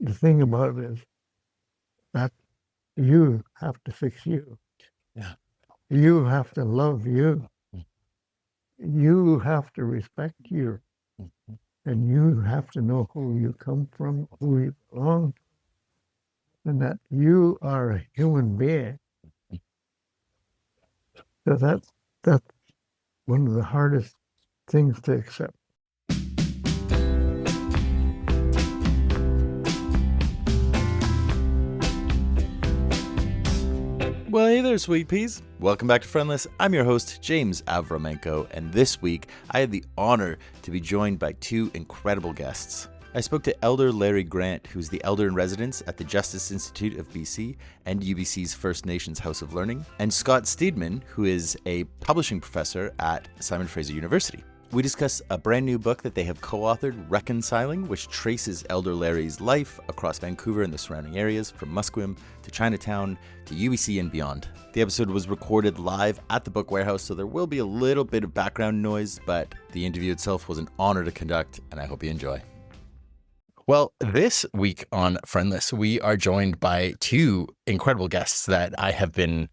the thing about it is that you have to fix you. Yeah. You have to love you. You have to respect you. And you have to know who you come from, who you belong to, and that you are a human being. So that's one of the hardest things to accept. Well, hey there, sweet peas. Welcome back to Friendless. I'm your host, James Avramenko, and this week I had the honor to be joined by two incredible guests. I spoke to Elder Larry Grant, who's the Elder in Residence at the Justice Institute of BC and UBC's First Nations House of Learning, and Scott Steedman, who is a publishing professor at Simon Fraser University. We discuss a brand new book that they have co-authored, Reconciling, which traces Elder Larry's life across Vancouver and the surrounding areas, from Musqueam to Chinatown to UBC and beyond. The episode was recorded live at the Book Warehouse, so there will be a little bit of background noise, but the interview itself was an honor to conduct, and I hope you enjoy. Well, this week on Friendless, we are joined by two incredible guests that I have been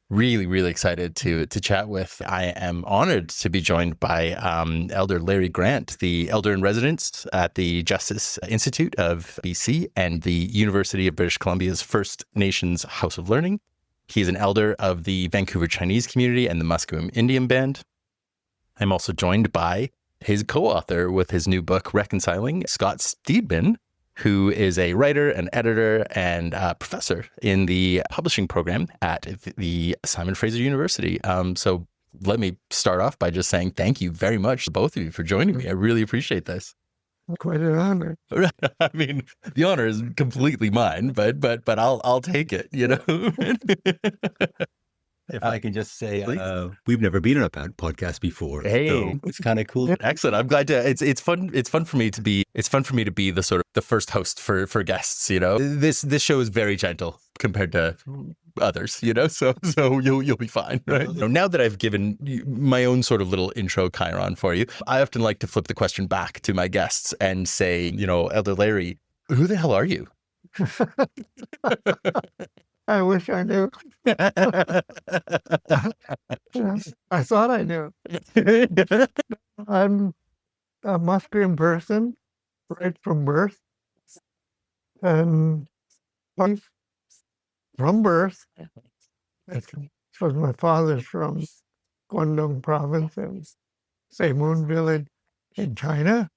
really excited to chat with. I am honored to be joined by Elder Larry Grant, the Elder in Residence at the Justice Institute of BC and the University of British Columbia's First Nations House of Learning. He's an elder of the Vancouver Chinese community and the Musqueam Indian Band. I'm also joined by his co-author with his new book, Reconciling, Scott Steedman, who is a writer, an editor, and a professor in the publishing program at the Simon Fraser University. So let me start off by just saying thank you very much to both of you for joining me. I really appreciate this. Quite an honor. I mean, the honor is completely mine, but I'll take it, you know. If I can just say, we've never been on a podcast before. Hey, so it's kind of cool. Excellent. I'm glad to. It's fun. It's fun for me to be. It's fun for me to be the sort of the first host for guests. You know, this show is very gentle compared to others. You know, so you'll be fine. Right. Now that I've given my own sort of little intro chyron for you, I often like to flip the question back to my guests and say, you know, Elder Larry, who the hell are you? I wish I knew. I thought I knew. I'm a Musqueam person, right from birth. And from birth, because my father's from Guangdong province and Seimun village in China.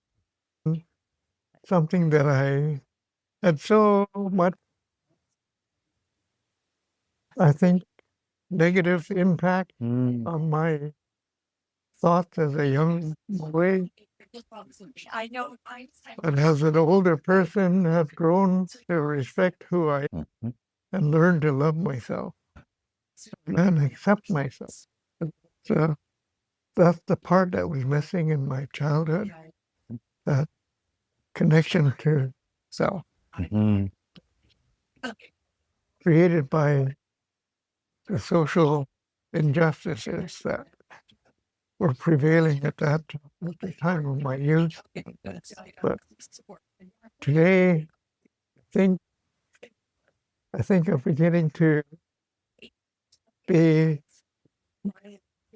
Something that I had so much, I think, negative impact on my thoughts as a young boy. But as an older person, have grown to respect who I am and learn to love myself and accept myself. So that's the part that was missing in my childhood, that connection to self, created by the social injustices that were prevailing at the time of my youth. But today, I think I'm beginning to be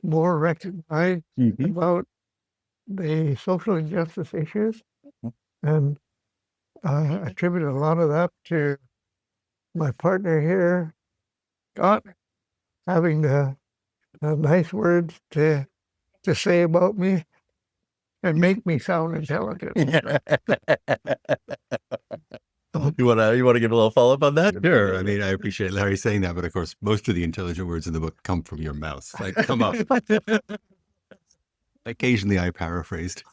more recognized about the social injustice issues, and I attribute a lot of that to my partner here, Scott, having the nice words to say about me and make me sound intelligent. You wanna give a little follow up on that? Sure. I mean, I appreciate Larry saying that, but of course, most of the intelligent words in the book come from your mouth. Like, come up. Occasionally, I paraphrased.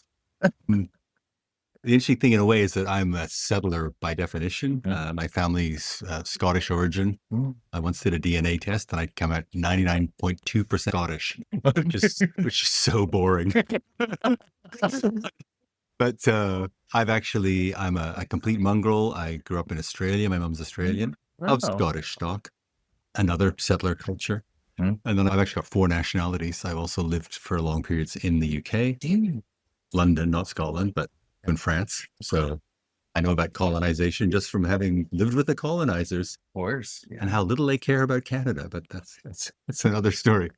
The interesting thing in a way is that I'm a settler by definition. My family's Scottish origin. I once did a DNA test and I come out 99.2% Scottish, which is so boring. But I'm a complete mongrel. I grew up in Australia. My mom's Australian, of Scottish stock, another settler culture. And then I've actually got 4 nationalities. I've also lived for long periods in the UK, London, not Scotland, but in France. So I know about colonization just from having lived with the colonizers. Of course. And how little they care about Canada, but that's another story.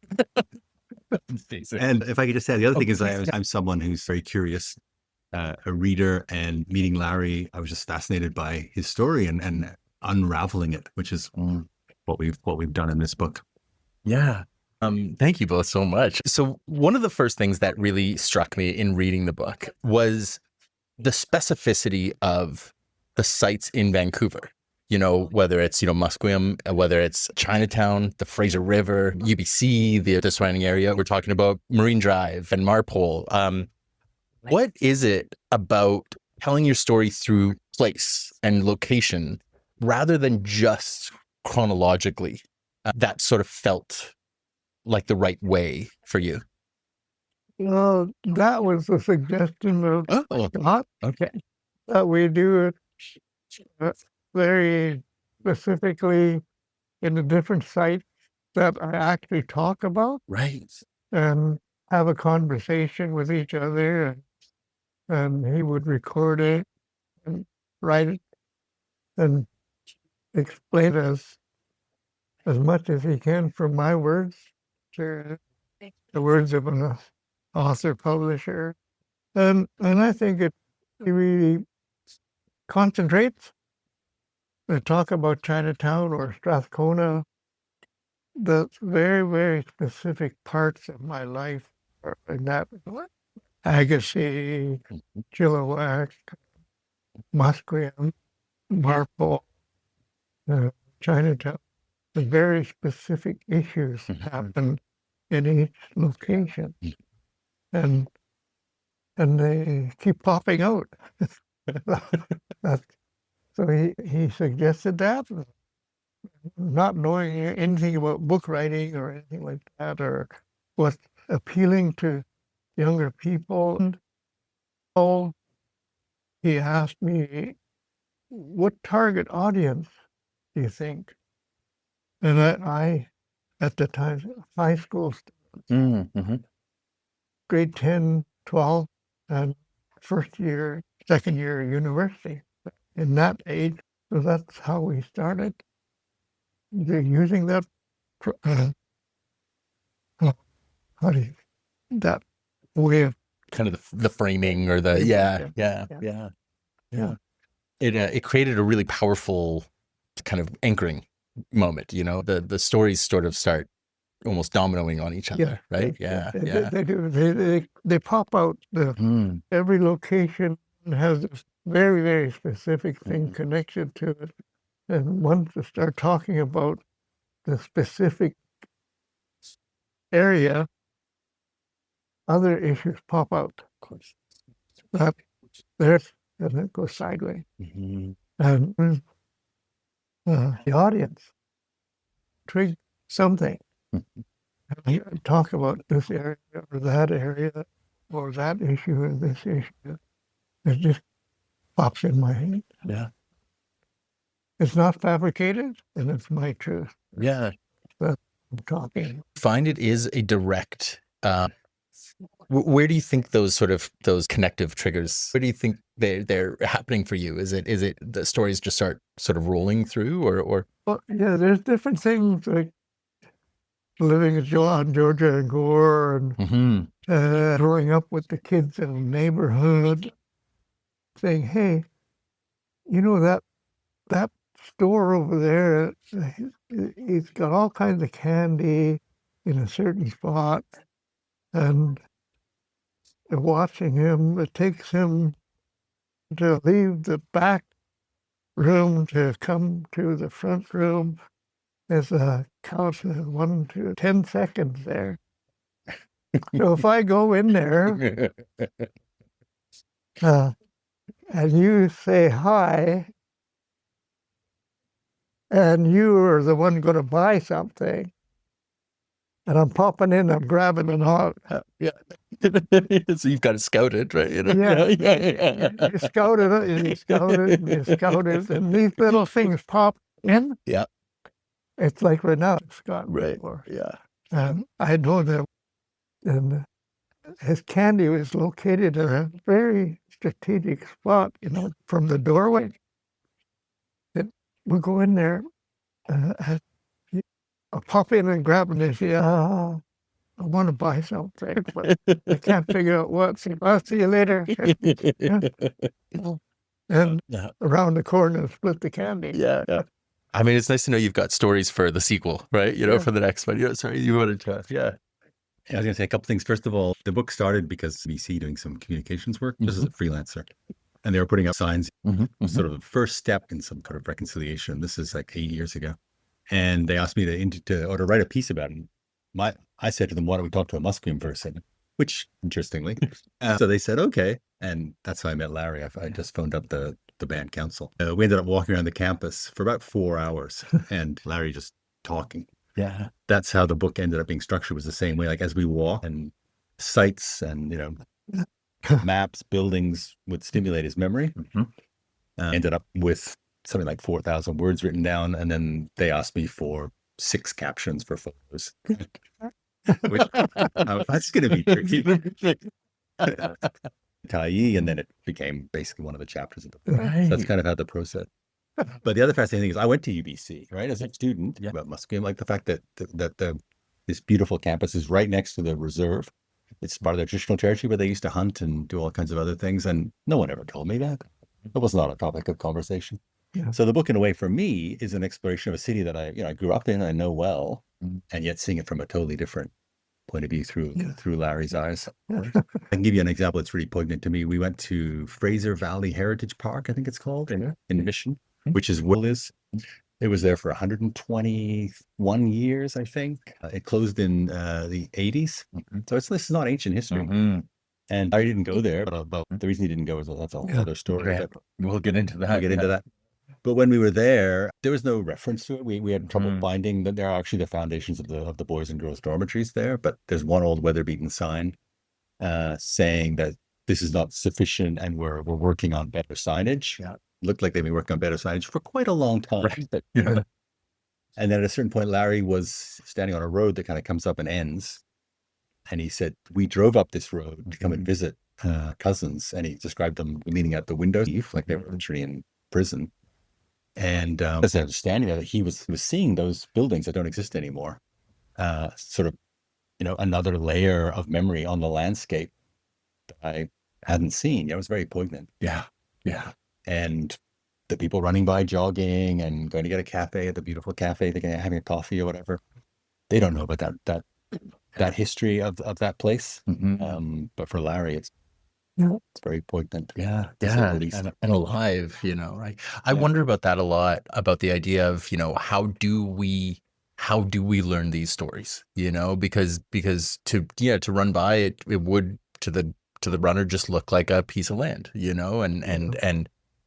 And if I could just say, the other thing is I'm someone who's very curious, a reader, and meeting Larry, I was just fascinated by his story and unraveling it, which is what we've done in this book. Yeah. Thank you both so much. So one of the first things that really struck me in reading the book was the specificity of the sites in Vancouver. You know, whether it's, Musqueam, whether it's Chinatown, the Fraser River, UBC, the surrounding area. We're talking about Marine Drive and Marpole. What is it about telling your story through place and location rather than just chronologically that sort of felt like the right way for you? Well, that was the suggestion of Scott, Okay. that we do it very specifically in the different sites that I actually talk about, Right. and have a conversation with each other, and he would record it and write it and explain as much as he can from my words to the words of an author publisher, and I think it really concentrates the talk about Chinatown or Strathcona, the very, very specific parts of my life are in that Agassiz, Chilliwack, Musqueam, Marpole, Chinatown. The very specific issues happen in each location, and they keep popping out. So he suggested that, not knowing anything about book writing or anything like that, or what's appealing to younger people. And so he asked me, what target audience do you think? And I at the time, high school students, grade 10, 12, and second year university. In that age, so that's how we started. They're using that, that way of kind of the framing or the yeah. It created a really powerful kind of anchoring moment. The stories sort of start almost dominoing on each other, right? Yeah. They do. They pop out. Every location has a very, very specific thing connected to it, and once you start talking about the specific area, other issues pop out. Of course, and it goes sideways, and the audience trigger something. Talk about this area or that area or that issue or this issue. It just pops in my head. Yeah. It's not fabricated, and it's my truth. Yeah. That's what I'm talking. Find it is a direct. Where do you think those connective triggers? Where do you think they're happening for you? Is it the stories just start sort of rolling through, or? Well, yeah, there's different things like living in Georgia and Gore, and growing up with the kids in the neighborhood, saying, "Hey, that store over there, he's got all kinds of candy in a certain spot, and watching him, it takes him to leave the back room to come to the front room. There's a count of 1 to 10 seconds there. So if I go in there and you say hi, and you are the one going to buy something, and I'm popping in, I'm grabbing an hog." Yeah. So you've got to scout it, right? Yeah. You scout it, and you scout it, and you scout it, and these little things pop in. Yeah. It's like right now, Scott. Right. Before. Yeah. And I know that, and his candy was located in a very strategic spot, from the doorway. That we go in there, I'll pop in and grab it and say, I want to buy something, but I can't figure out what. So I'll see you later. And around the corner, split the candy. Yeah. I mean, it's nice to know you've got stories for the sequel, right? For the next one. Sorry, you wanted to, I was going to say a couple things. First of all, the book started because BC doing some communications work, just as a freelancer. And they were putting up signs, sort of the first step in some kind of reconciliation. This is like 8 years ago. And they asked me to write a piece about it. I said to them, why don't we talk to a Musqueam person? Which, interestingly. So they said, okay. And that's how I met Larry. I just phoned up the band council. We ended up walking around the campus for about 4 hours and Larry just talking. Yeah. That's how the book ended up being structured, was the same way. Like as we walk and sites and, maps, buildings would stimulate his memory. Ended up with something like 4,000 words written down. And then they asked me for 6 captions for photos. Which, that's going to be tricky. And then it became basically one of the chapters of the book. Right. So that's kind of how the process. But the other fascinating thing is I went to UBC, right, as a student about Musqueam, like the fact that this beautiful campus is right next to the reserve. It's part of their traditional territory where they used to hunt and do all kinds of other things. And no one ever told me that. It was not a topic of conversation. Yeah. So the book, in a way, for me, is an exploration of a city that I grew up in, I know well, and yet seeing it from a totally different point of view through Larry's eyes. I can give you an example that's really poignant to me. We went to Fraser Valley Heritage Park, I think it's called, in Mission, which is where it is. It was there for 121 years, I think. It closed in the 80s. So this is not ancient history. And I didn't go there, but the reason he didn't go is that's a whole other story. Okay. We'll get into that. We'll get into that. But when we were there was no reference to it. We had trouble finding that there are actually the foundations of the boys and girls dormitories there. But there's one old weather-beaten sign saying that this is not sufficient and we're working on better signage. Yeah. Looked like they've been working on better signage for quite a long time. Right. And then at a certain point, Larry was standing on a road that kind of comes up and ends. And he said, we drove up this road to come and visit cousins. And he described them leaning out the window, like they were literally in prison. And as I was standing there, he was seeing those buildings that don't exist anymore. Sort of, another layer of memory on the landscape that I hadn't seen. It was very poignant. Yeah. And the people running by jogging and going to get a cafe at the beautiful cafe, they're having a coffee or whatever. They don't know about that history of that place. But for Larry, it's very poignant. Yeah. And alive, right? I wonder about that a lot, about the idea of, how do we learn these stories, because to run by it would to the runner just look like a piece of land,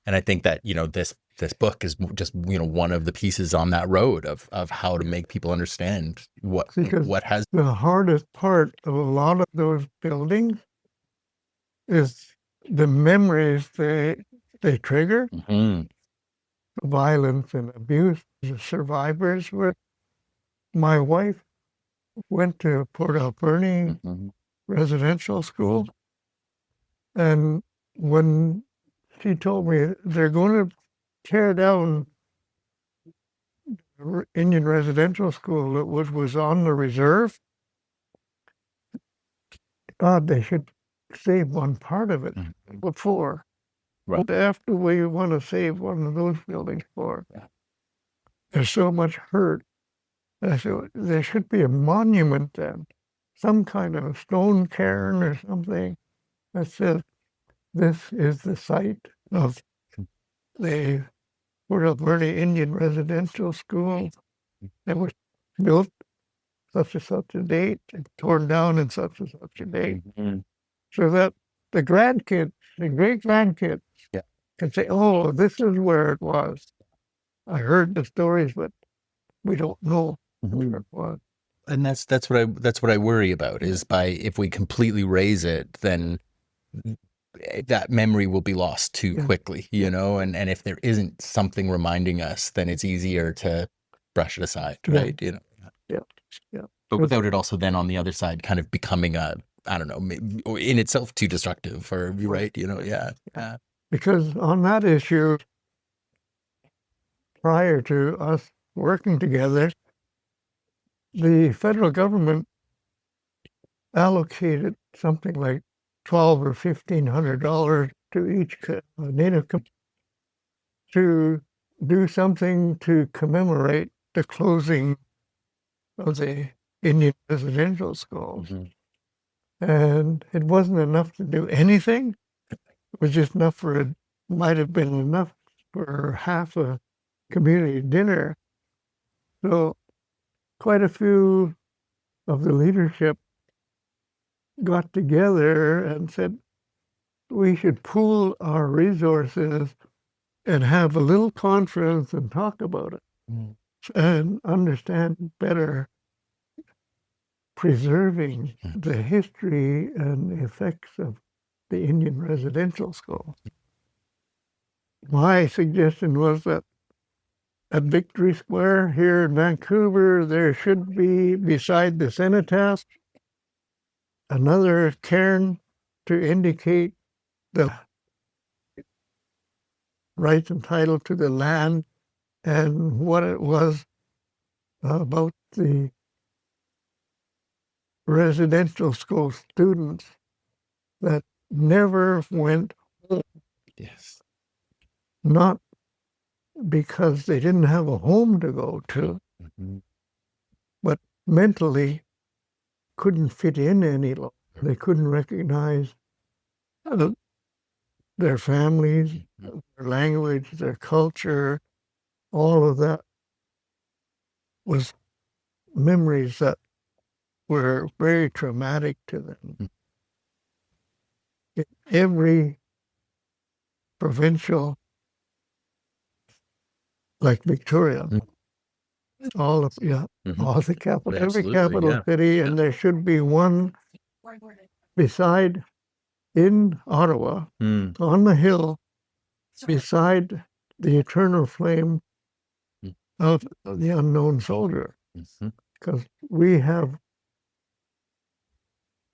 and I think that, this book is just, one of the pieces on that road of how to make people understand what has. The hardest part of a lot of those buildings is the memories they trigger, violence and abuse. The survivors were. My wife went to Port Alberni residential school, and when she told me they're going to tear down Indian residential school that was on the reserve, God, they should save one part of it before. Right. But after we want to save one of those buildings for, there's so much hurt. And I said, there should be a monument then, some kind of stone cairn or something that says, this is the site of the Port Alberni Indian Residential School that was built such and such a date and torn down in such and such a date. So that the grandkids, the great-grandkids can say, oh, this is where it was. I heard the stories, but we don't know where it was. And that's what I worry about, is if we completely raise it, then that memory will be lost too quickly, and if there isn't something reminding us, then it's easier to brush it aside, right? Yeah. But without it also then on the other side kind of becoming a I don't know, in itself too destructive, or right, yeah. Because on that issue, prior to us working together, the federal government allocated something like $1,200 or $1,500 to each native to do something to commemorate the closing of the Indian residential schools. And it wasn't enough to do anything. It was just enough for it might have been enough for half a community dinner. So quite a few of the leadership got together and said we should pool our resources and have a little conference and talk about it and understand better preserving the history and the effects of the Indian residential school. My suggestion was that at Victory Square here in Vancouver, there should be, beside the cenotaph, another cairn to indicate the rights and title to the land and what it was about the residential school students that never went home. Yes. Not because they didn't have a home to go to, but mentally couldn't fit in any longer. They couldn't recognize their families, their language, their culture. All of that was memories that were very traumatic to them. In every provincial, like Victoria, all of all the capital, every capital city, and there should be one beside in Ottawa on the hill beside the eternal flame of the unknown soldier, because we have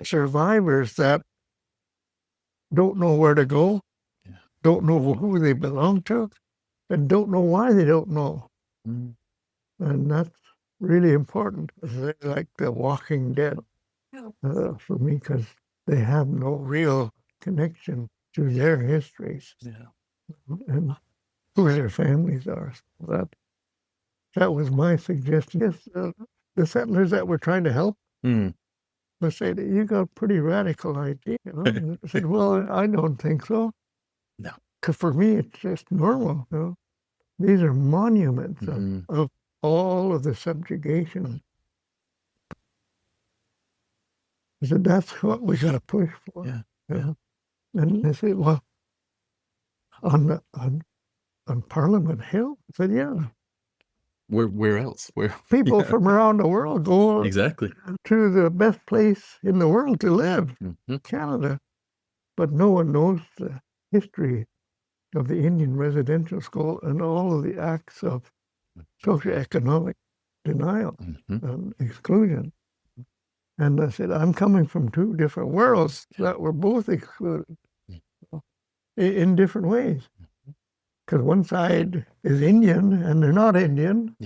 survivors that don't know where to go, don't know who they belong to, and don't know why they don't know. And that's really important. They're like the Walking Dead for me, because they have no real connection to their histories and who their families are. So that was my suggestion. Yes, the settlers that were trying to help would say that you got a pretty radical idea. And I said, well, I don't think so. No. Because for me, it's just normal. These are monuments of all of the subjugation. I said, that's what we got to push for. And they said, well, on Parliament Hill? I said, yeah. Where else? Where people from around the world go to the best place in the world to live, Canada. But no one knows the history of the Indian residential school and all of the acts of socioeconomic denial and exclusion. And I said, I'm coming from two different worlds that were both excluded in different ways. Because one side is Indian and they're not Indian.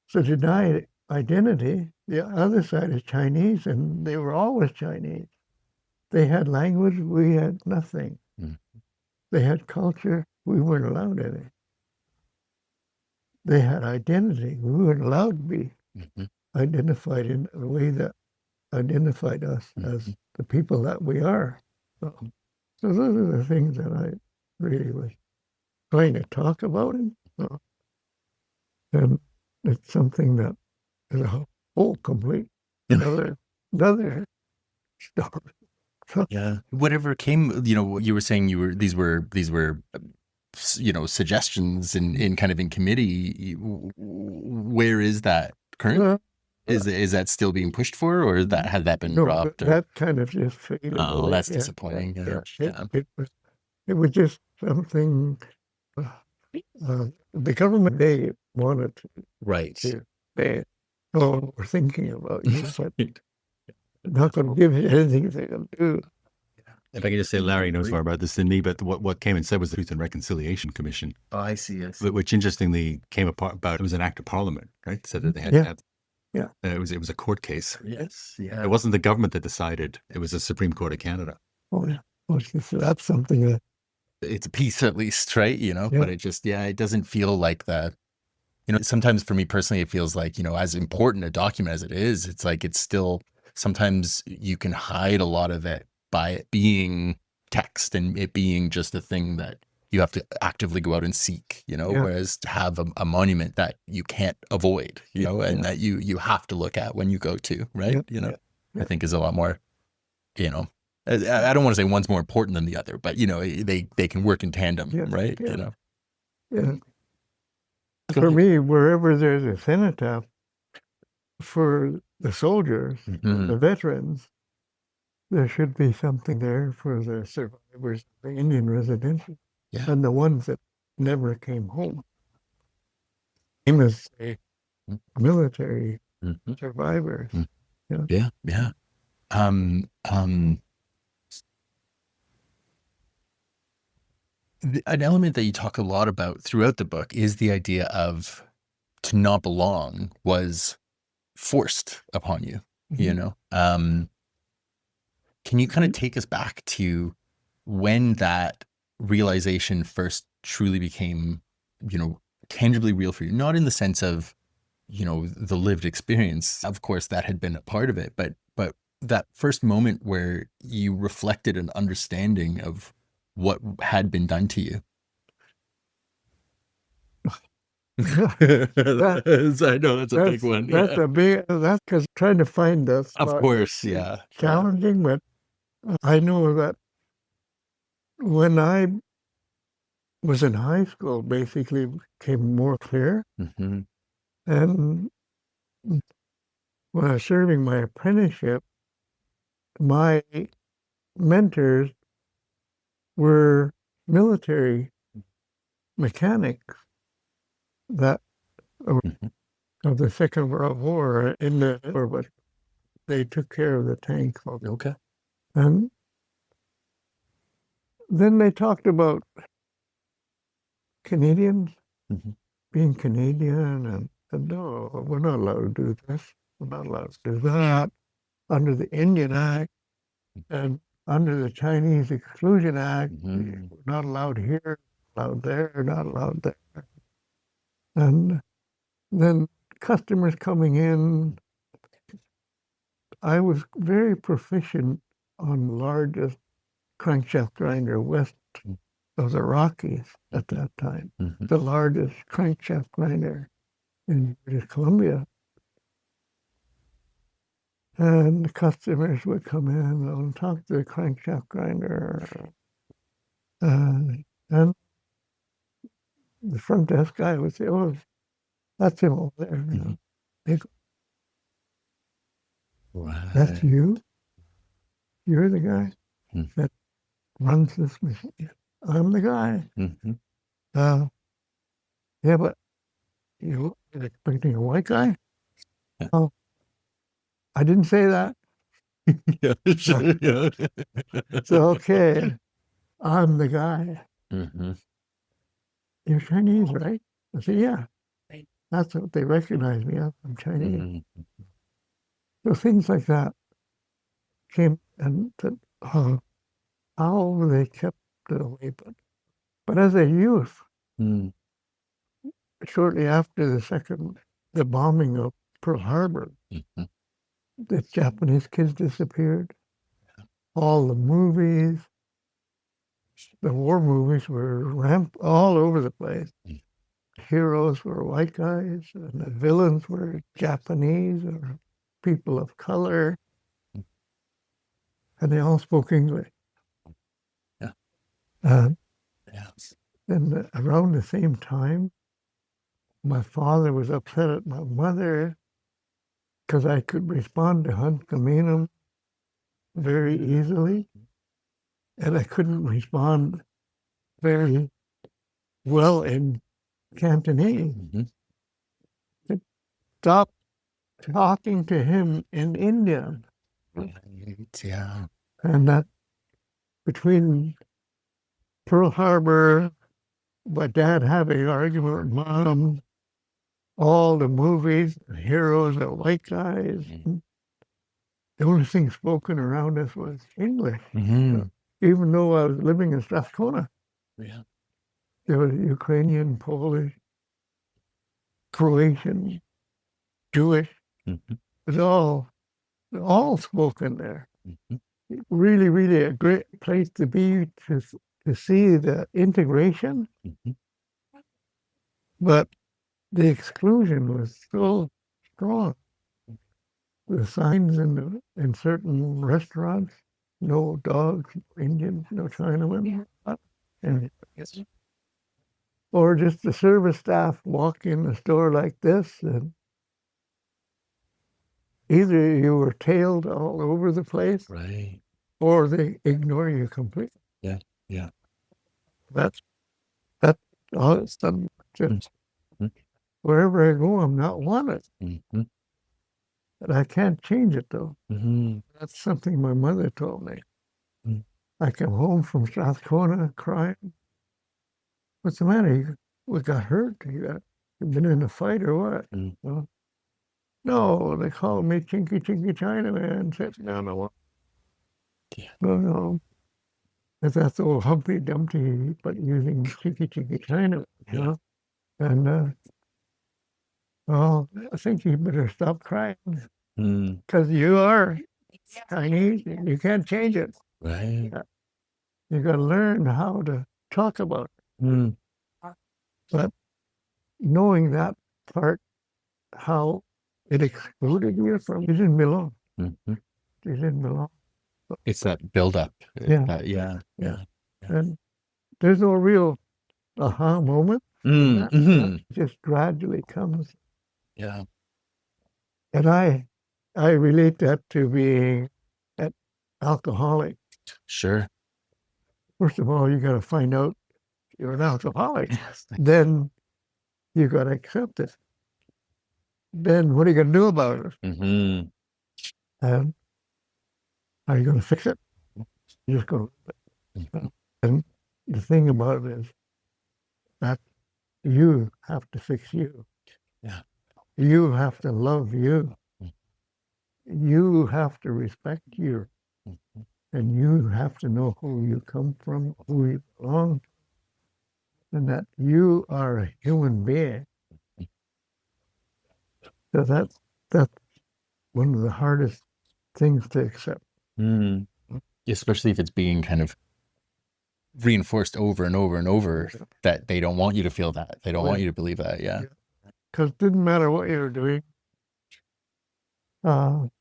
So deny identity. The other side is Chinese and they were always Chinese. They had language, we had nothing. They had culture, we weren't allowed any. They had identity, we weren't allowed to be identified in a way that identified us as the people that we are. So those are the things that I really was trying to talk about. And it's something that is a whole complete another story. So, whatever came, you were saying these were suggestions in kind of in committee. Where is that currently? Is that still being pushed for, or had that been dropped? That kind of just faded away. Oh, that's disappointing. It was just something the government, they wanted to. Right. They we're thinking about you. not going to give you anything they can do. If I could just say, Larry knows more about this than me, but what came and said was the Truth and Reconciliation Commission, Oh, I see. which interestingly came about. It was an act of Parliament, right? Said that they had Yeah. to have. Yeah. It was a court case. Yes. Yeah. It wasn't the government that decided. It was the Supreme Court of Canada. Oh, yeah. Well, so that's something that, It's a piece at least, right? Yeah. But it just, it doesn't feel like that. Sometimes for me personally, it feels like, as important a document as it is, it's like it's still, sometimes you can hide a lot of it by it being text and it being just a thing that you have to actively go out and seek, whereas to have a monument that you can't avoid, and that you have to look at when you go to, right? I think is a lot more, I don't want to say one's more important than the other, but they can work in tandem, right? Yeah. For me, wherever there's a cenotaph for the soldiers, the veterans, there should be something there for the survivors of the Indian residential and the ones that never came home. Same as military survivors. Yeah. An element that you talk a lot about throughout the book is the idea of to not belong was forced upon you, Can you kind of take us back to when that realization first truly became, tangibly real for you? Not in the sense of, the lived experience. Of course, that had been a part of it, but that first moment where you reflected an understanding of what had been done to you. I know that's a big one. That's because trying to find that spot, of course, yeah, challenging, but I know that when I was in high school, basically became more clear. And when I was serving my apprenticeship, my mentors were military mechanics that of the Second World War in the war, but they took care of the tanks. Okay. And then they talked about Canadians being Canadian and said, no, we're not allowed to do this. We're not allowed to do that under the Indian Act and under the Chinese Exclusion Act. We're not allowed here, allowed there, not allowed there. And then customers coming in, I was very proficient on the largest crankshaft grinder west of the Rockies at that time, the largest crankshaft grinder in British Columbia. And the customers would come in and talk to the crankshaft grinder. And the front desk guy would say, oh, that's him over there. They go, that's you? You're the guy that runs this machine? I'm the guy. Yeah, but you're expecting a white guy? Oh, I didn't say that. So, okay, I'm the guy. You're Chinese, right? I said, yeah. That's what they recognize me as. I'm Chinese. So things like that came, and how they kept it away. But as a youth, shortly after the bombing of Pearl Harbor, the Japanese kids disappeared. All the movies, the war movies were ramped all over the place. Heroes were white guys, and the villains were Japanese or people of color, and they all spoke English. And around the same time, my father was upset at my mother because I could respond to Hunkaminam very easily, and I couldn't respond very well in Cantonese. Stop talking to him in Indian. Right, yeah. And that between Pearl Harbor, my dad having an argument with mom, all the movies, the heroes, the white guys, the only thing spoken around us was English. Mm-hmm. Even though I was living in Strathcona, Yeah. there was Ukrainian, Polish, Croatian, Jewish. Mm-hmm. It was all spoken there. Mm-hmm. Really, really a great place to be to see the integration, Mm-hmm. but the exclusion was so strong. The signs in certain restaurants, no dogs, no Indians, no Chinamen, and or just the service staff walk in a store like this, and either you were tailed all over the place, Right. or they ignore you completely. Yeah. Yeah. That all of a sudden, just Mm-hmm. wherever I go, I'm not wanted. Mm-hmm. And I can't change it though. Mm-hmm. That's something my mother told me. Mm. I come home from Strathcona crying. What's the matter? We got hurt. You been in a fight or what? Mm. Well, no, they called me Chinky Chinky Chinaman. Said, no. Yeah. No. That's old Humpty Dumpty, but using Chinky Chinky Chinaman, you know? And, well, I think you better stop crying Mm. because you are Chinese and you can't change it. Right. You got to learn how to talk about it. Mm. But knowing that part, how it excluded you from, you didn't belong. Mm-hmm. You didn't belong. It's that buildup. Yeah. Yeah. And there's no real aha moment. Mm-hmm. That just gradually comes. Yeah. And I relate that to being an alcoholic. Sure. First of all, you got to find out you're an alcoholic. Then you got to accept it. Then what are you going to do about it? Mm-hmm. And are you going to fix it? You're just going to. And the thing about it is that you have to fix you. Yeah. You have to love you. You have to respect you. And you have to know who you come from, who you belong to, and that you are a human being. So that's one of the hardest things to accept. Mm. Especially if it's being kind of reinforced over and over and over that they don't want you to feel that. They don't want you to believe that. Yeah. Because it didn't matter what you were doing.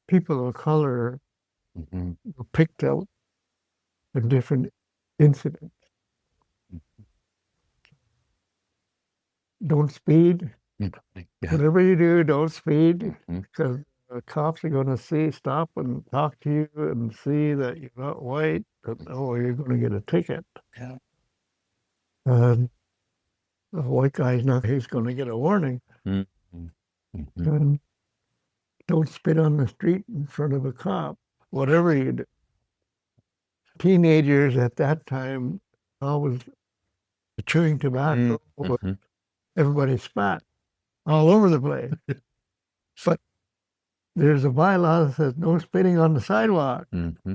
People of color Mm-hmm. were picked out for different incidents. Don't speed. Yeah. Whatever you do, don't speed, Mm-hmm. because the cops are going to stop and talk to you and see that you're not white, and you're going to get a ticket. Yeah. And the white guy's not, he's going to get a warning. Mm-hmm. Mm-hmm. And don't spit on the street in front of a cop, whatever you do. Teenagers at that time always chewing tobacco, Mm-hmm. everybody spat all over the place. But there's a bylaw that says no spitting on the sidewalk. Mm-hmm.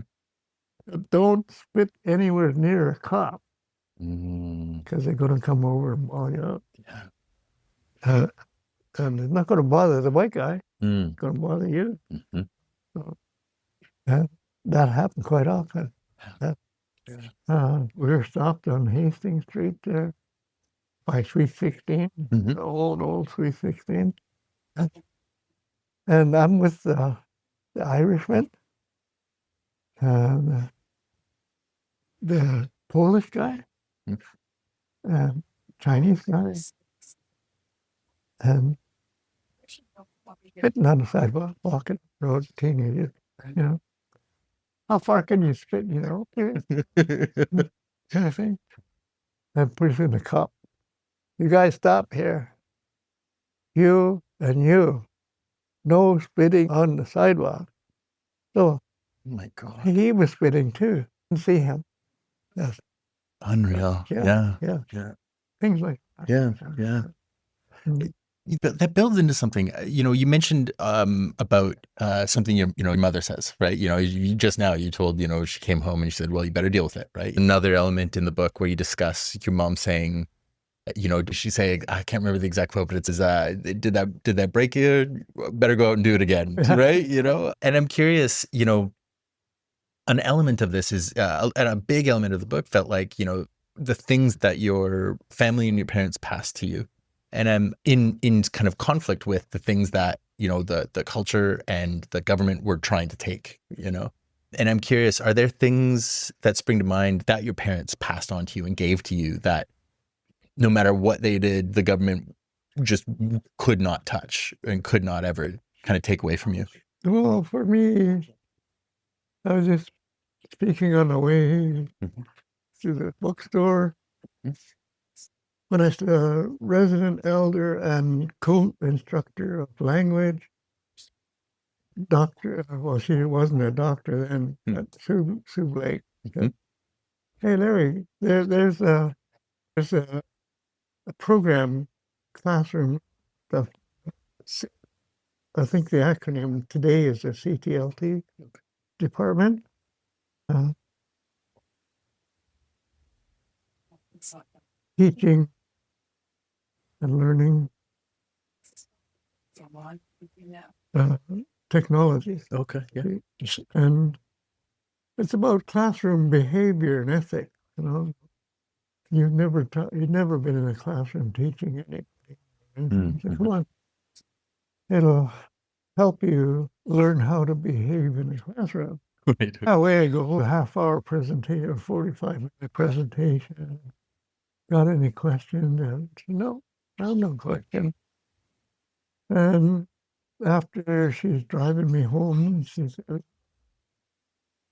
Don't spit anywhere near a cop Mm-hmm. because they're going to come over and ball you up. Yeah. And it's not going to bother the white guy. Mm. It's going to bother you. Mm-hmm. So that happened quite often. We were stopped on Hastings Street there by 316, Mm-hmm. the old 316. And I'm with the Irishman, the Polish guy, and Chinese guy, and spitting on the sidewalk, walking road, teenagers, you know. How far can you spit, you know? Kind of thing. And pretty soon the cop, you guys stop here. You and you. No spitting on the sidewalk. So Oh my God. He was spitting too. And see him. Yes. Unreal. Yeah. Yeah. Yeah. Things like that. Yeah. Mm. That builds into something. You mentioned about something your mother says, right? Just now you told, she came home and she said, well, you better deal with it, right? Another element in the book where you discuss your mom saying, did she say, I can't remember the exact quote, but it says, did that break you? Better go out and do it again, right? And I'm curious, an element of this is, and a big element of the book felt like, the things that your family and your parents passed to you. And I'm in kind of conflict with the things that, the culture and the government were trying to take, And I'm curious, are there things that spring to mind that your parents passed on to you and gave to you that no matter what they did, the government just could not touch and could not ever kind of take away from you? Well, for me, I was just speaking on the way to the bookstore. When I was a resident elder and co-instructor of language, doctor, well, she wasn't a doctor then, at Sue Blake. Said, hey, Larry, there's a program, classroom stuff. I think the acronym today is the CTLT department. Teaching and learning technology. Okay. Yeah. And it's about classroom behavior and ethics. You've never been in a classroom teaching anything. So come on, it'll help you learn how to behave in the classroom. Right. Away I go, a half-hour presentation, or 45-minute presentation. Got any questions? No, no question. And after she's driving me home, she said,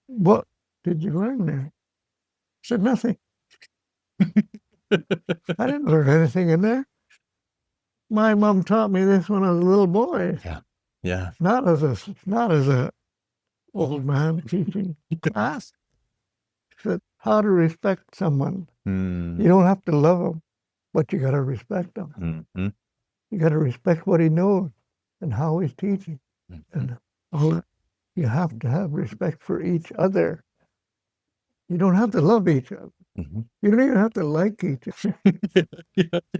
what did you learn there? I said, nothing. I didn't learn anything in there. My mom taught me this when I was a little boy. Yeah. Not as a old man teaching class. But how to respect someone. You don't have to love them, but you got to respect them. You got to respect what he knows and how he's teaching. And you have to have respect for each other. You don't have to love each other. You don't even have to like each other.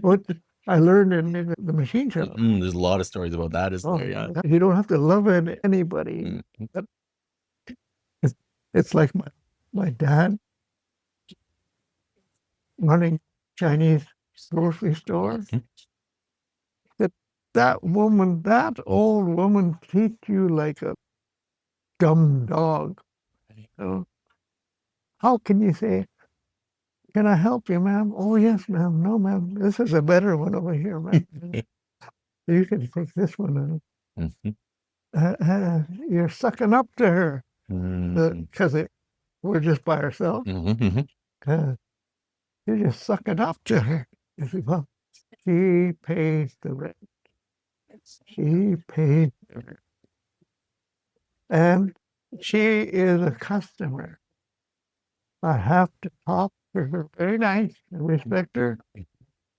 What I learned in the machine shop. There's a lot of stories about that, isn't there? Yeah. You don't have to love anybody. It's like my dad running Chinese grocery store. That old woman, teach you like a dumb dog. How can you say, can I help you, ma'am? Oh, yes, ma'am. No, ma'am. This is a better one over here, ma'am. You can take this one. You're sucking up to her because we're just by ourselves. You're just sucking up to her. You say, well, she pays the rent. She pays the rent. And she is a customer. I have to talk to her very nice and respect her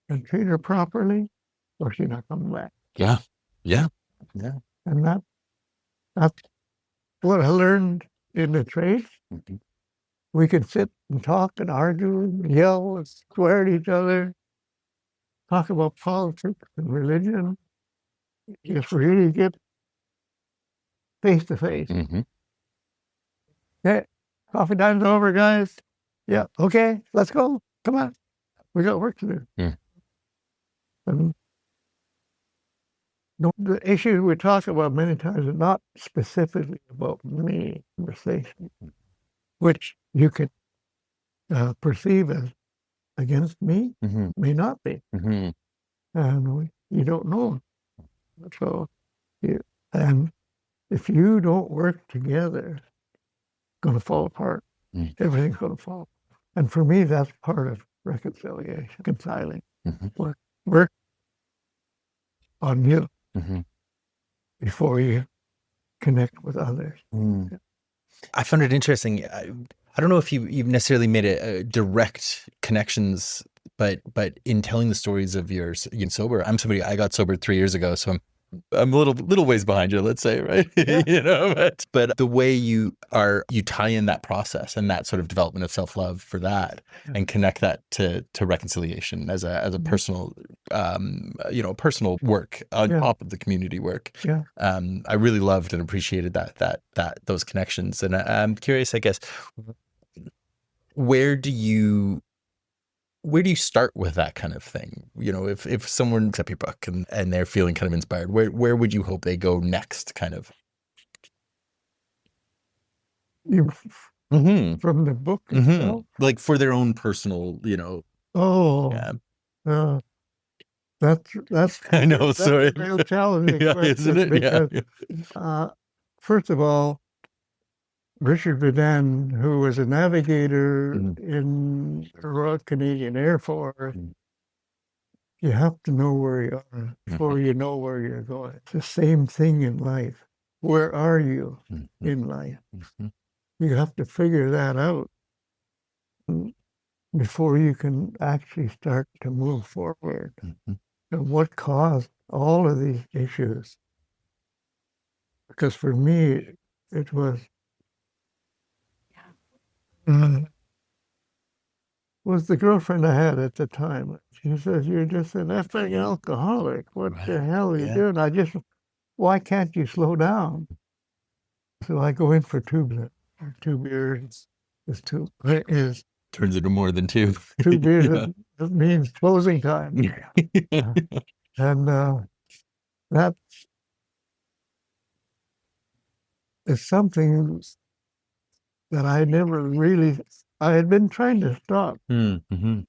and treat her properly, or she's not coming back. Yeah. And that's what I learned in the trade. We could sit and talk and argue and yell and swear at each other, talk about politics and religion. Just really get face to face. Okay, coffee time's over, guys. Yeah, okay, let's go. Come on. We got work to do. And the issues we talk about many times are not specifically about me, conversation, which you could perceive as against me, may not be. And you don't know. So, and if you don't work together, it's going to fall apart. Everything's going to fall. And for me, that's part of reconciliation, reconciling. Work on you before you connect with others. I found it interesting. I don't know if you've necessarily made a direct connections, but in telling the stories of your sober, I got sober 3 years ago, so I'm a little ways behind you, let's say, right? Yeah. But the way you tie in that process and that sort of development of self-love for that, and connect that to reconciliation as a personal, personal work on top of the community work. Yeah. I really loved and appreciated that those connections. And I'm curious, I guess, where do you start with that kind of thing? If someone picks up your book and they're feeling kind of inspired, where would you hope they go next, kind of? From the book itself? Like for their own personal, Oh, yeah. That's I know, that's sorry. a real challenging Yeah, question, isn't it? Yeah. because first of all, Richard Vedin, who was a navigator in the Royal Canadian Air Force, you have to know where you are before you know where you're going. It's the same thing in life. Where are you in life? You have to figure that out before you can actually start to move forward. And what caused all of these issues? Because for me, it was the girlfriend I had at the time. She says, "You're just an effing alcoholic. What the hell are you doing? Why can't you slow down?" So I go in for two beers. Is Turns into more than two. 2 beers. It means closing time. And that is something that I had been trying to stop,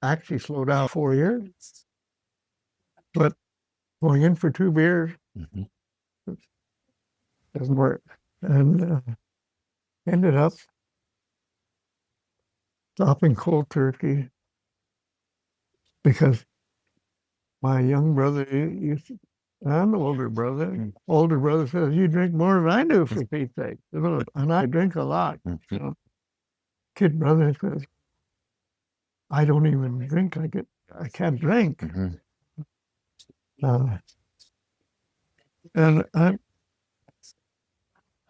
actually slow down 4 years, but going in for 2 beers doesn't work. And ended up stopping cold turkey because my young brother and older brother says, "You drink more than I do, for Pete's sake." And I drink a lot. Kid brother says, "I don't even drink. I can't drink." And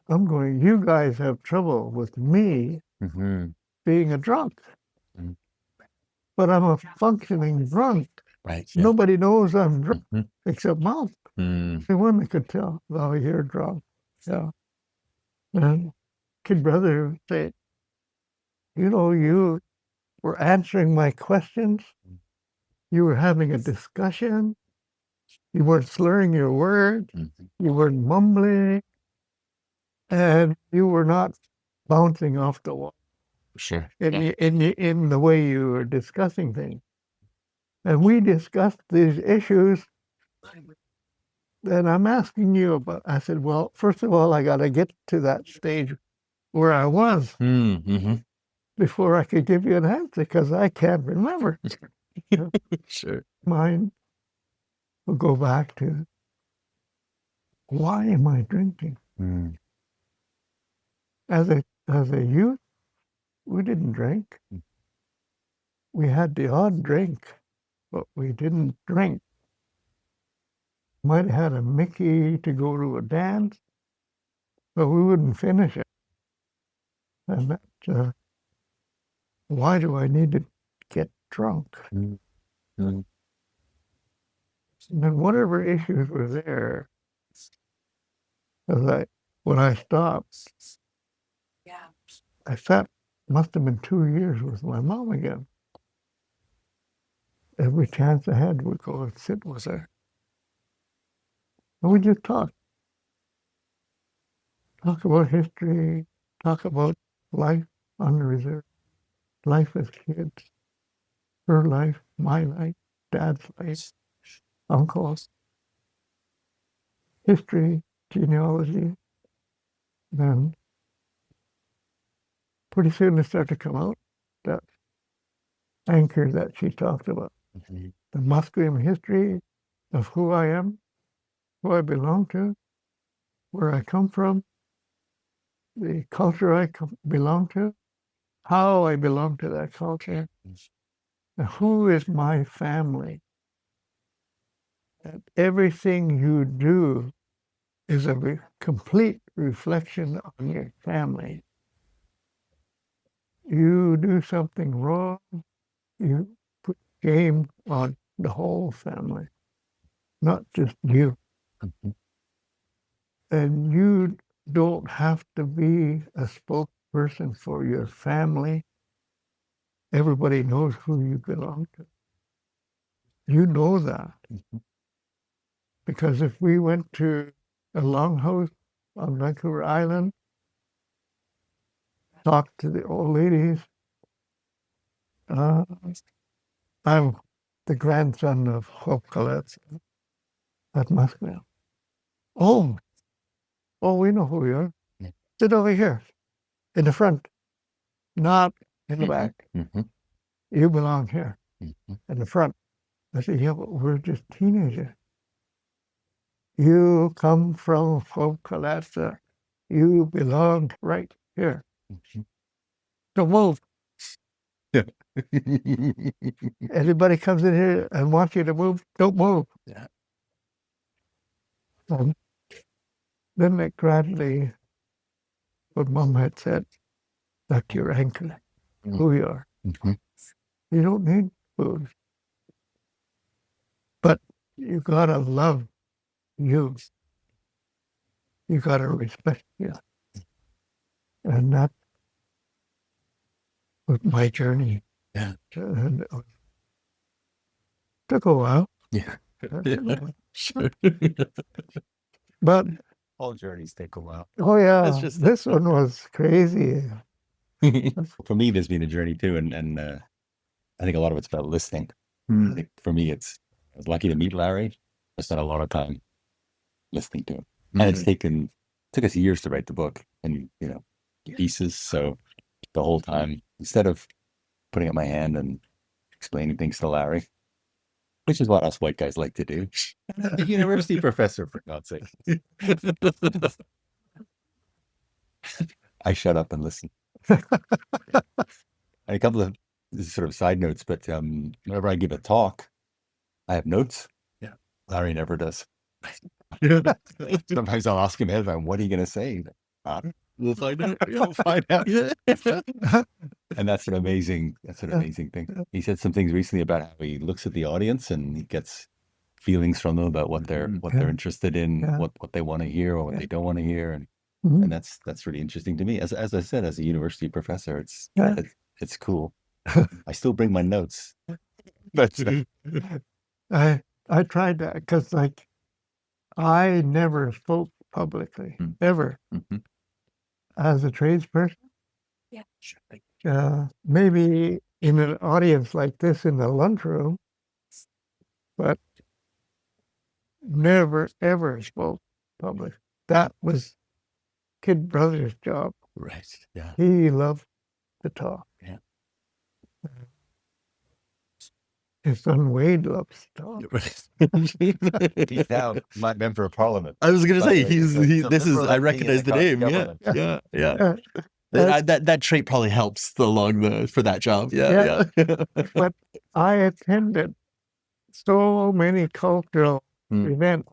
I'm going, "You guys have trouble with me being a drunk. But I'm a functioning drunk. Right. Yeah. Nobody knows I'm drunk except Mom. The one that could tell, oh, you're drunk." Yeah. And kid brother would say, you were answering my questions. You were having a discussion. You weren't slurring your words. You weren't mumbling. And you were not bouncing off the wall. Sure. In the way you were discussing things. And we discussed these issues that I'm asking you about. I said, well, first of all, I got to get to that stage where I was before I could give you an answer, because I can't remember. Sure. Mine will go back to, why am I drinking? As a youth, we didn't drink. We had the odd drink, but we didn't drink. Might have had a Mickey to go to a dance, but we wouldn't finish it. And that, why do I need to get drunk? And then whatever issues were there, when I stopped, I sat, must have been 2 years with my mom again. Every chance I had, would go and sit with her. And we just talk about history, talk about life on the reserve, life as kids, her life, my life, Dad's life, uncles, history, genealogy. Then pretty soon it started to come out, that anchor that she talked about, the Musqueam history of who I am, who I belong to, where I come from, the culture I belong to, how I belong to that culture, and who is my family. And everything you do is a complete reflection on your family. You do something wrong, you put shame on the whole family, not just you. And you don't have to be a spokesperson for your family. Everybody knows who you belong to. You know that. Because if we went to a longhouse on Vancouver Island, talked to the old ladies, I'm the grandson of Hope Collette at Musqueam. Oh, we know who you are. Yeah. Sit over here in the front, not in the back. You belong here in the front. I said, yeah, but we're just teenagers. You come from Hope Collette. You belong right here. Don't move. Yeah. Anybody comes in here and wants you to move, don't move. Yeah. Then it gradually, what Mom had said, that's your anchor, who you are. You don't need food. But you gotta love you. You gotta respect you. And that was my journey. Yeah. And it took a while. Yeah. Sure. But All journeys take a while. oh yeah, That's just this one was crazy. For me, there's been a journey too, and I think a lot of it's about listening. I think for me, I was lucky to meet Larry. I spent a lot of time listening to him, and it's took us years to write the book, and pieces. So the whole time, instead of putting up my hand and explaining things to Larry, which is what us white guys like to do, a university professor, for God's sake, I shut up and listen. And a couple of sort of side notes, but whenever I give a talk, I have notes. Yeah, Larry never does. Sometimes I'll ask him ahead of time, "What are you going to say?" We'll find out. You'll find out. And that's an amazing thing. He said some things recently about how he looks at the audience and he gets feelings from them about what they're interested in, what they want to hear or what they don't want to hear, and that's really interesting to me. As I said, as a university professor, it's cool. I still bring my notes, but I tried that because I never spoke publicly ever as a tradesperson. Yeah, maybe in an audience like this in the lunchroom, but never ever spoke public. That was Kid Brother's job. right, yeah, He loved to talk. Yeah. His son Wade loves to talk. He's now my member of parliament. I was going to say, I the recognize the name. Yeah. That trait probably helps for that job. Yeah. But I attended so many cultural events.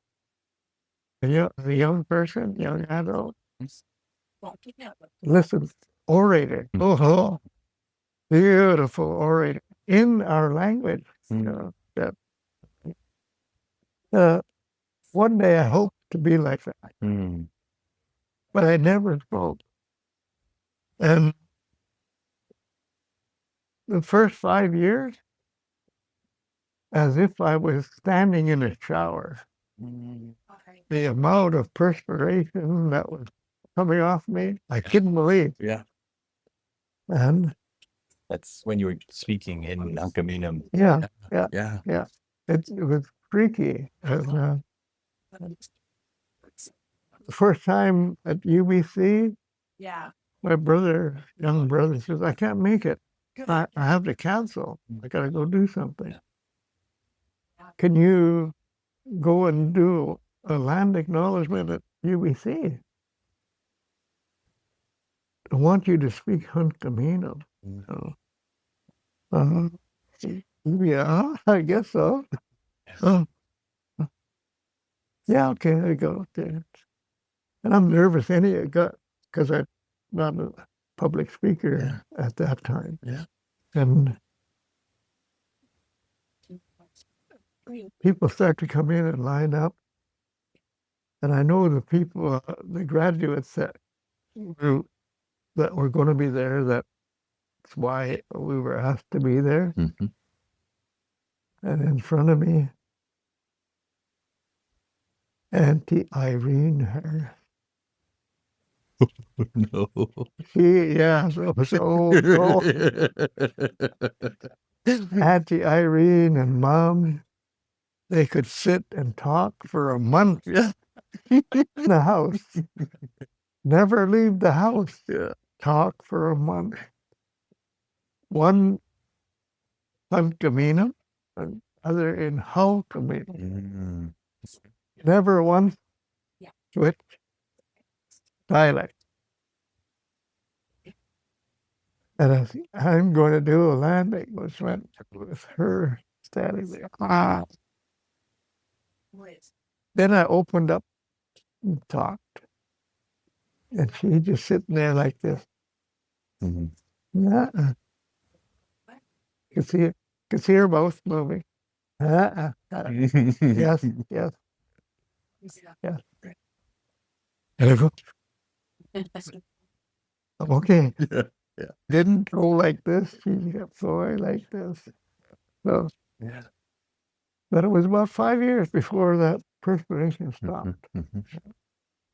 The young person, young adult, listen, orator. Oh, beautiful orator in our language. One day I hope to be like that. But I never spoke. And the first 5 years, as if I was standing in a shower. The amount of perspiration that was coming off me, I couldn't believe. Yeah. And That's when you were speaking in Uncaminum. Yeah. It was freaky. And, the first time at UBC, my young brother says, I can't make it. I have to cancel. I got to go do something. Can you go and do a land acknowledgement at UBC? I want you to speak Hunkaminam. Yeah, I guess so. Uh, yeah, okay, I go there. And I'm nervous because I'm not a public speaker at that time. Yeah. And people start to come in and line up. And I know the people, the graduates that were going to be there, that's why we were asked to be there. Mm-hmm. And in front of me, Auntie Irene, her. No. So Auntie Irene and Mom, they could sit and talk for a month in the house. Never leave the house. Talk for a month. One Hunkaminam, and other in Hulkaminam. Never once switch dialect. And I'm going to do a land acknowledgement with her standing there. Then I opened up and talked. And she just sitting there like this. Mm-hmm. Could see her mouth moving. Yes. And I go, I'm okay. Yeah. Didn't go like this. She kept going like this. So, but it was about 5 years before that perspiration stopped.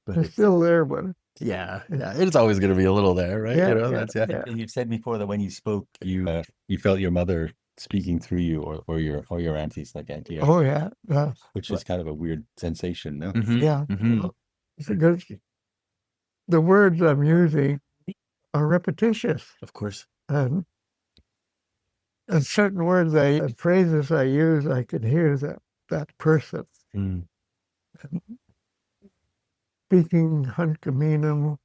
But it's still there, but it's always going to be a little there, right? And you've said before that when you spoke, you felt your mother speaking through you, or your aunties, like Auntie. Oh yeah, which is kind of a weird sensation, no? yeah. Because the words I'm using are repetitious, Of course. and certain words and phrases I use, I could hear that person. Speaking Hunkaminam,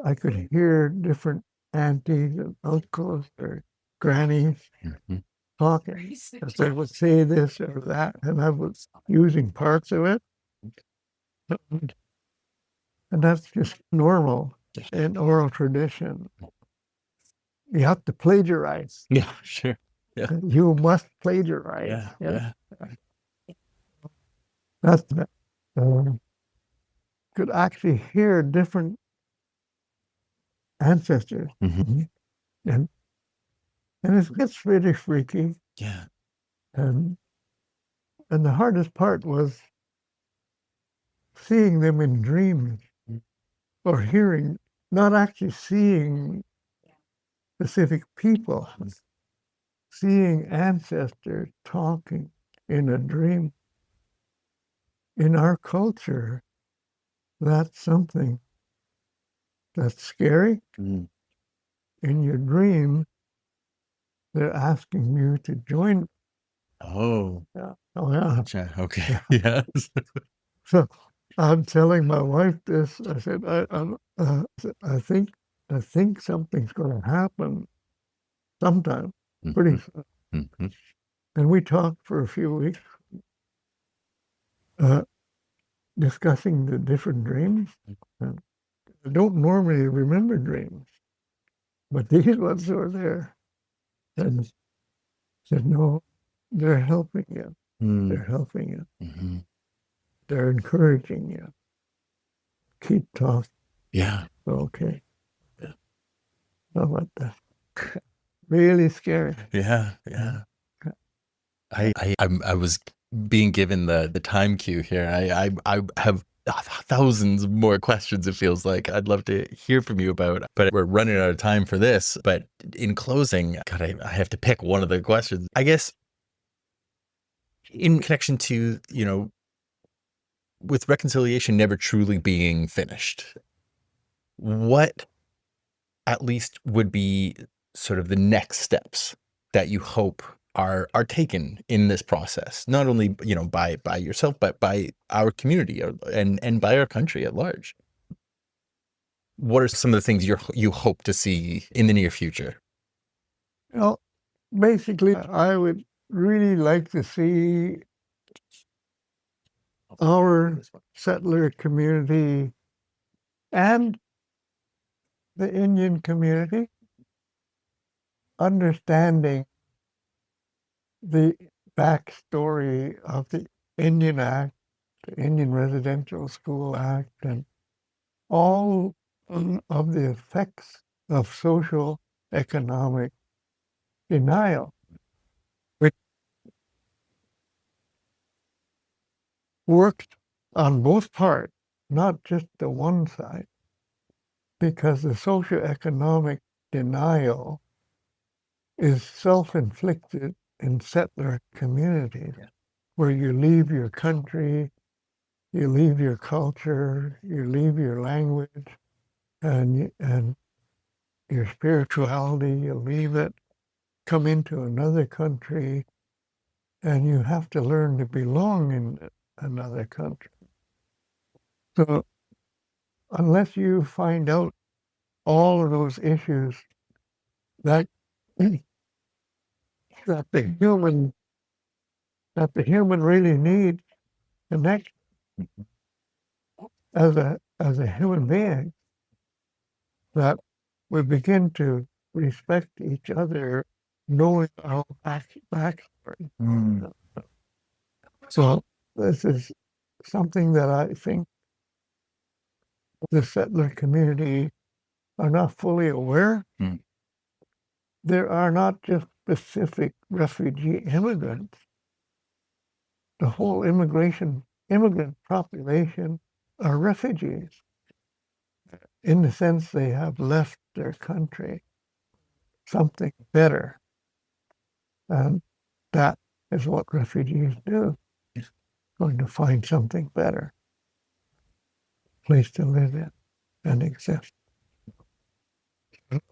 I could hear different aunties and uncles or grannies talking. As they would say this or that, and I was using parts of it. And that's just normal in oral tradition. You have to plagiarize. Yeah, sure. Yeah. You must plagiarize. Yeah. That's could actually hear different ancestors. And it gets really freaky. Yeah. And the hardest part was seeing them in dreams or hearing, not actually seeing specific people, seeing ancestors talking in a dream. In our culture, that's something that's scary. In your dream, they're asking you to join. Oh. Yeah. Oh, yeah. Gotcha. Okay. Yeah. So I'm telling my wife this. I said, I think something's going to happen sometime, pretty soon. And we talked for a few weeks, discussing the different dreams. I don't normally remember dreams, but these ones were there. And said, no, they're helping you. They're helping you. They're encouraging you. Keep talking. Yeah. Okay. How about that? Really scary. Yeah. I was being given the time cue here. I have thousands more questions, it feels like. I'd love to hear from you about, but we're running out of time for this. But in closing, God, I have to pick one of the questions. I guess in connection to, with reconciliation never truly being finished, what at least would be sort of the next steps that you hope are taken in this process, not only by yourself, but by our community and by our country at large? what are some of the things you hope to see in the near future? Well, basically, I would really like to see our settler community and the Indian community understanding the backstory of the Indian Act, the Indian Residential School Act, and all of the effects of social economic denial, which worked on both parts, not just the one side, because the socioeconomic denial is self-inflicted in settler communities, where you leave your country, you leave your culture, you leave your language, and your spirituality, you leave it, come into another country, and you have to learn to belong in another country. So unless you find out all of those issues that that the human really needs connection as a human being, that we begin to respect each other, knowing our backstory. So this is something that I think the settler community are not fully aware. There are not just specific refugee immigrants. The whole immigrant population are refugees, in the sense they have left their country something better. And that is what refugees do. Going to find something better, place to live in and exist.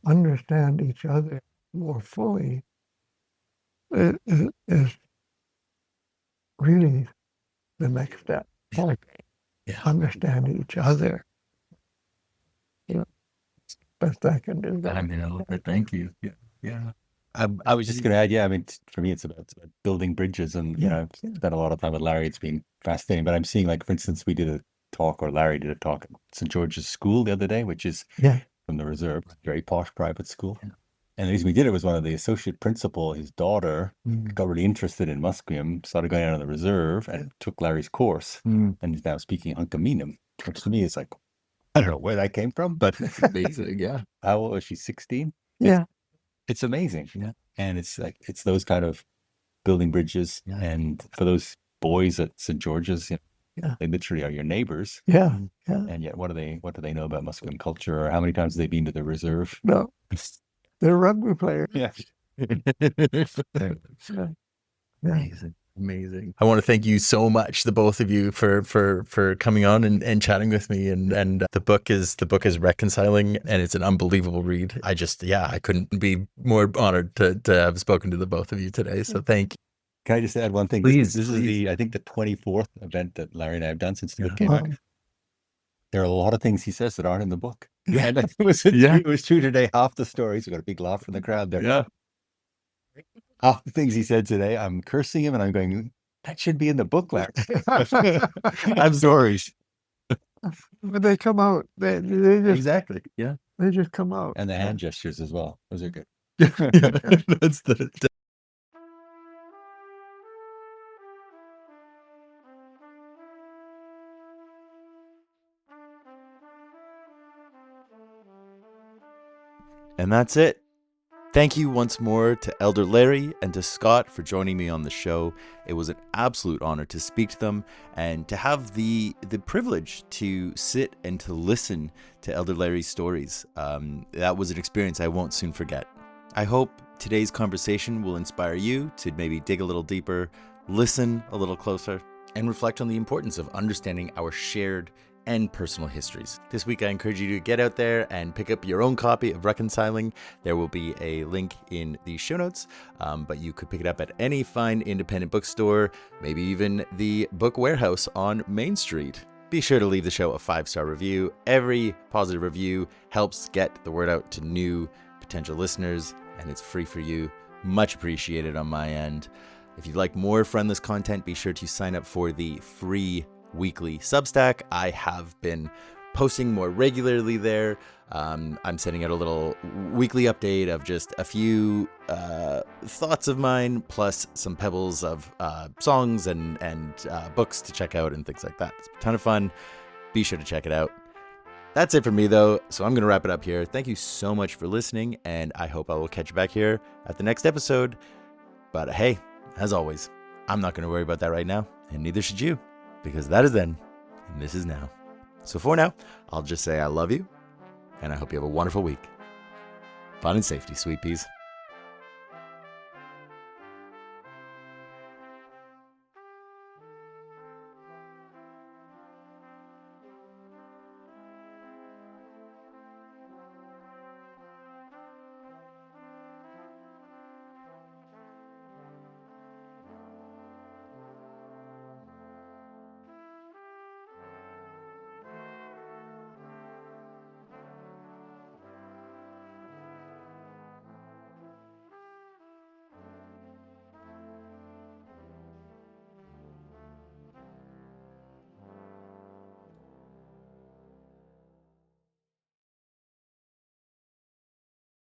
Understand each other more fully is really the next step. Understand each other. Best I can do that. I mean, I love it. Thank you. Yeah. I was just going to add, I mean, for me, it's about building bridges, and I've spent a lot of time with Larry. It's been fascinating. But I'm seeing, like, for instance, we did a talk, or Larry did a talk at St. George's School the other day, which is from the Reserve, very posh private school. And the reason we did it was one of the associate principal, his daughter, got really interested in Musqueam, started going out on the Reserve, and took Larry's course, and is now speaking Uncaminum, which to me is like, I don't know where that came from, but Amazing. Yeah. how old was she? 16? Yeah. It's amazing. Yeah. And it's like, it's those kind of building bridges. Yeah. And for those boys at St. George's, they literally are your neighbors. Yeah. And yet, what do they know about Musqueam culture, or how many times have they been to the Reserve? No. They're rugby players. Yeah. Amazing. I want to thank you so much, the both of you, for coming on and chatting with me. And the book is Reconciling, and it's an unbelievable read. I couldn't be more honored to have spoken to the both of you today. So thank you. Can I just add one thing? Please. This is I think the 24th event that Larry and I have done since the book came out. There are a lot of things he says that aren't in the book. Yeah. And it was true today. Half the stories, we got a big laugh from the crowd there. Yeah. Half the things he said today, I'm cursing him, and I'm going, that should be in the book, Larry. I'm sorry. But they come out. They just Exactly. Yeah. They just come out. And the hand gestures as well. Those are good. That's the. And that's it. Thank you once more to Elder Larry and to Scott for joining me on the show. It was an absolute honor to speak to them and to have the privilege to sit and to listen to Elder Larry's stories. That was an experience I won't soon forget. I hope today's conversation will inspire you to maybe dig a little deeper, listen a little closer, and reflect on the importance of understanding our shared and personal histories. This week, I encourage you to get out there and pick up your own copy of Reconciling. There will be a link in the show notes, but you could pick it up at any fine independent bookstore, maybe even the Book Warehouse on Main Street. be sure to leave the show a 5-star review. Every positive review helps get the word out to new potential listeners, and it's free for you. Much appreciated on my end. If you'd like more Friendless content, be sure to sign up for the free weekly Substack. I have been posting more regularly there. I'm sending out a little weekly update of just a few thoughts of mine, plus some pebbles of songs and books to check out and things like that. It's a ton of fun. Be sure to check it out. That's it for me, though, so I'm going to wrap it up here. Thank you so much for listening, and I hope I will catch you back here at the next episode. But hey, as always, I'm not going to worry about that right now, and neither should you, because that is then, and this is now. So for now, I'll just say I love you, and I hope you have a wonderful week. Fun and safety, sweet peas.